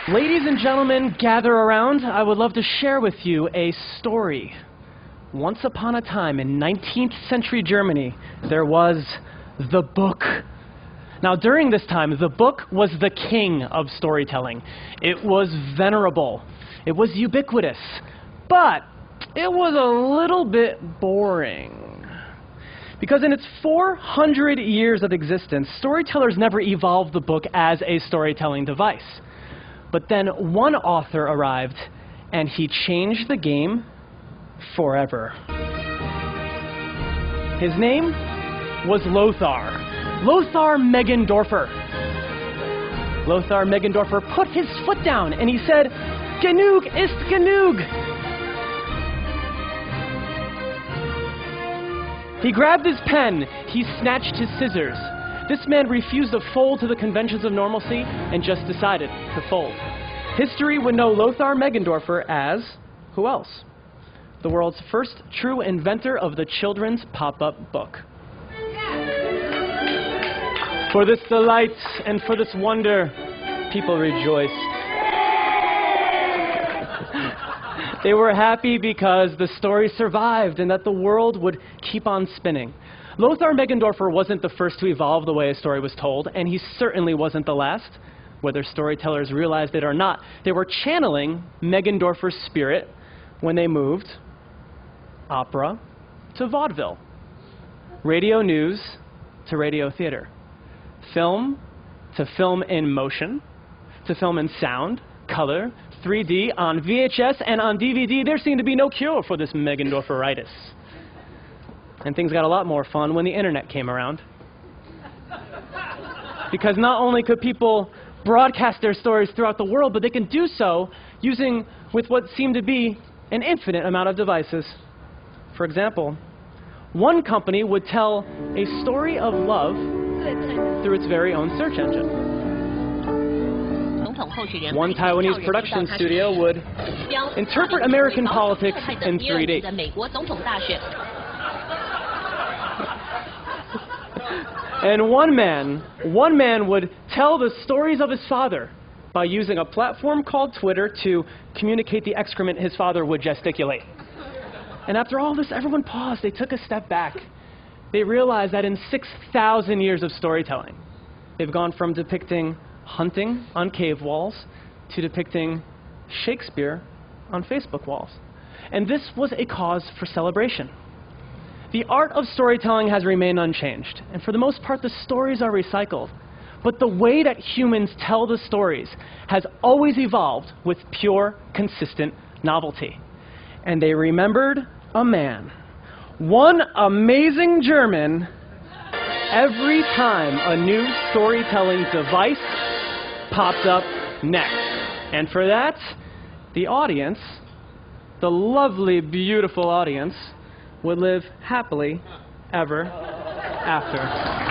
Ladies and gentlemen, gather around. I would love to share with you a story. Once upon a time in 19th century Germany, there was the book. Now, during this time, the book was the king of storytelling. It was venerable. It was ubiquitous. But it was a little bit boring. Because in its 400 years of existence, storytellers never evolved the book as a storytelling device. But then one author arrived, and he changed the game forever. His name was Lothar. Lothar Meggendorfer. Lothar Meggendorfer put his foot down, and he said, "Genug ist genug." He grabbed his pen. He snatched his scissors. This man refused to fold to the conventions of normalcy and just decided to fold. History would know Lothar Meggendorfer as, who else? The world's first true inventor of the children's pop-up book. For this delight and for this wonder, people rejoiced. They were happy because the story survived and that the world would keep on spinning. Lothar Meggendorfer wasn't the first to evolve the way a story was told, and he certainly wasn't the last. Whether storytellers realized it or not, they were channeling Meggendorfer's spirit when they moved opera to vaudeville, radio news to radio theater, film to film in motion, to film in sound, color, 3D, on VHS and on DVD. There seemed to be no cure for this Meggendorferitis. And things got a lot more fun when the internet came around. Because not only could people broadcast their stories throughout the world, but they can do so with what seemed to be an infinite amount of devices. For example, one company would tell a story of love through its very own search engine. One Taiwanese production studio would interpret American politics in 3D. And one man would tell the stories of his father by using a platform called Twitter to communicate the excrement his father would gesticulate. And after all this, everyone paused. They took a step back. They realized that in 6,000 years of storytelling, they've gone from depicting hunting on cave walls to depicting Shakespeare on Facebook walls. And this was a cause for celebration. The art of storytelling has remained unchanged, and for the most part, the stories are recycled. But the way that humans tell the stories has always evolved with pure, consistent novelty. And they remembered a man, one amazing German, every time a new storytelling device popped up next. And for that, the audience, the lovely, beautiful audience, would live happily ever after.